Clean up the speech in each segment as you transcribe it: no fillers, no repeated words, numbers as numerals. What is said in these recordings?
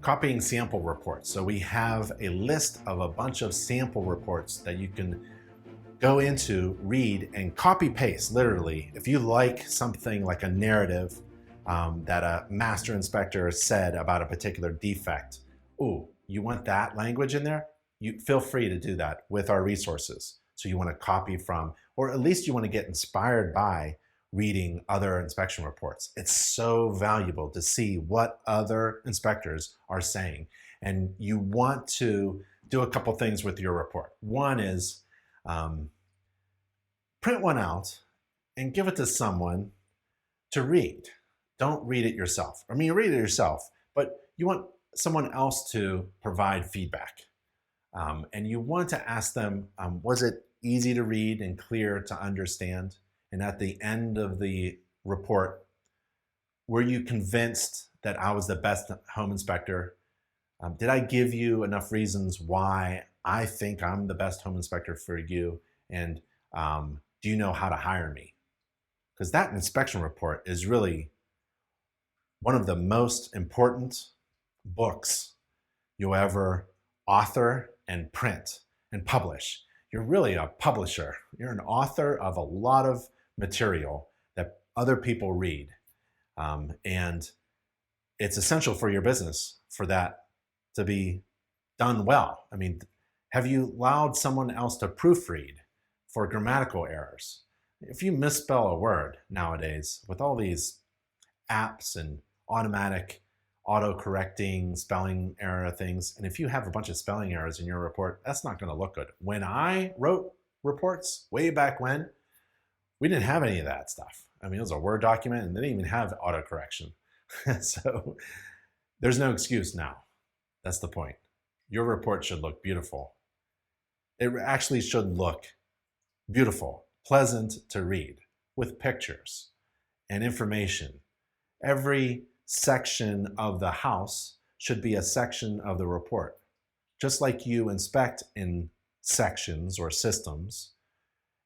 copying sample reports. So we have a list of a bunch of sample reports that you can go into, read, and copy paste, literally. If you like something like a narrative that a master inspector said about a particular defect, ooh, you want that language in there? You feel free to do that with our resources. So you want to copy from, or at least you want to get inspired by reading other inspection reports. It's so valuable to see what other inspectors are saying. And you want to do a couple things with your report. One is print one out and give it to someone to read. Don't read it yourself. I mean, you read it yourself, but you want someone else to provide feedback. And you want to ask them, was it easy to read and clear to understand? And at the end of the report, were you convinced that I was the best home inspector? Did I give you enough reasons why I think I'm the best home inspector for you? And do you know how to hire me? Because that inspection report is really one of the most important books you'll ever author and print and publish. You're really a publisher. You're an author of a lot of material that other people read. And it's essential for your business for that to be done well. I mean, have you allowed someone else to proofread for grammatical errors? If you misspell a word nowadays with all these apps and automatic auto-correcting spelling error things, and if you have a bunch of spelling errors in your report, that's not going to look good. When I wrote reports way back when, we didn't have any of that stuff. I mean, it was a Word document and they didn't even have auto-correction. So there's no excuse now. That's the point. Your report should look beautiful. It actually should look beautiful, pleasant to read, with pictures and information. Every section of the house should be a section of the report. Just like you inspect in sections or systems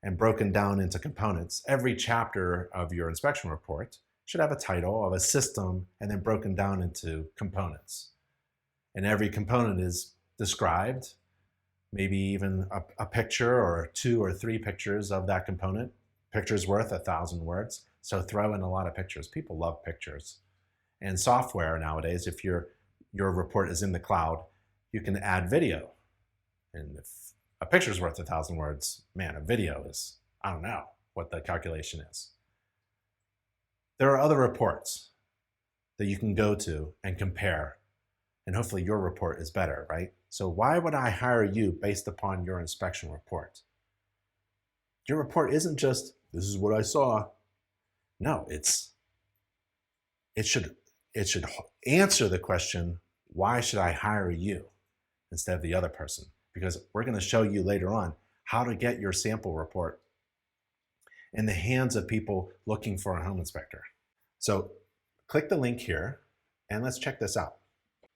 and broken down into components, every chapter of your inspection report should have a title of a system and then broken down into components. And every component is described, maybe even a picture or 2 or 3 pictures of that component. Pictures worth 1,000 words. So throw in a lot of pictures. People love pictures. And software nowadays, if your report is in the cloud, you can add video. And if a picture is worth 1,000 words, man, a video is, I don't know what the calculation is. There are other reports that you can go to and compare, and hopefully your report is better, right? So why would I hire you based upon your inspection report? Your report isn't just, this is what I saw. No, it should answer the question, why should I hire you instead of the other person? Because we're going to show you later on how to get your sample report in the hands of people looking for a home inspector. So click the link here and let's check this out.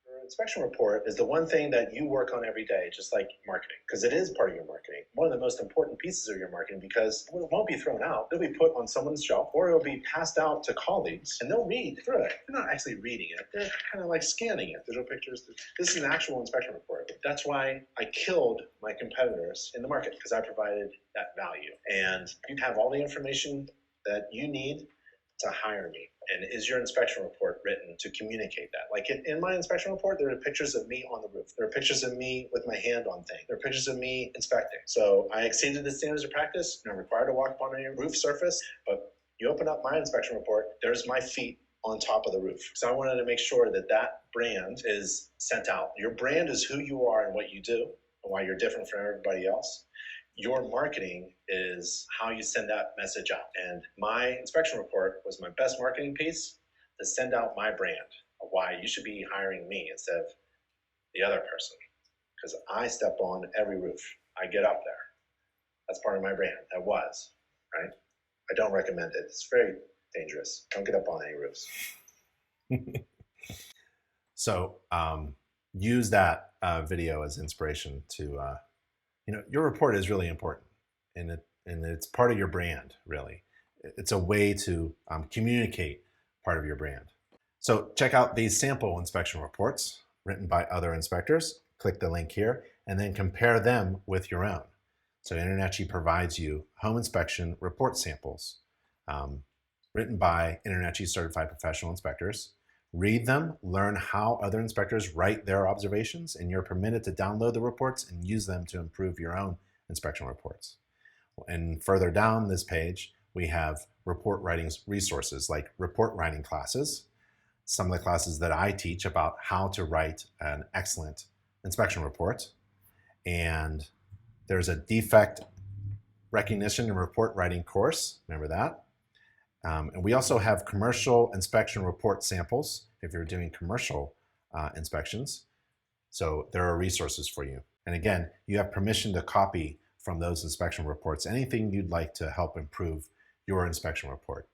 Your inspection report is the one thing that you work on every day, just like marketing, because it is part of your marketing. One of the most important pieces of your marketing, because it won't be thrown out. It'll be put on someone's shelf, or it'll be passed out to colleagues, and they'll read through it. They're not actually reading it. They're kind of like scanning it. There's no pictures. This is an actual inspection report. That's why I killed my competitors in the market, because I provided that value. And you have all the information that you need to hire me. And is your inspection report written to communicate that? Like in my inspection report, there are pictures of me on the roof. There are pictures of me with my hand on things. There are pictures of me inspecting. So I exceeded the standards of practice, and I'm required to walk upon a roof surface. But you open up my inspection report, there's my feet on top of the roof. So I wanted to make sure that that brand is sent out. Your brand is who you are and what you do, and why you're different from everybody else. Your marketing is how you send that message out. And my inspection report was my best marketing piece to send out my brand of why you should be hiring me instead of the other person. Because I step on every roof. I get up there. That's part of my brand. That was, right? I don't recommend it. It's very dangerous. Don't get up on any roofs. So use that video as inspiration to your report is really important, and it's part of your brand, really. It's a way to communicate part of your brand. So check out these sample inspection reports. written by other inspectors. Click the link here and then compare them with your own. So InterNACHI provides you home inspection report samples written by InterNACHI certified professional inspectors. Read them, learn how other inspectors write their observations, and you're permitted to download the reports and use them to improve your own inspection reports. And further down this page, we have report writing resources like report writing classes, some of the classes that I teach about how to write an excellent inspection report. And there's a defect recognition and report writing course, remember that? And we also have commercial inspection report samples if you're doing commercial inspections. So there are resources for you. And again, you have permission to copy from those inspection reports anything you'd like to help improve your inspection report.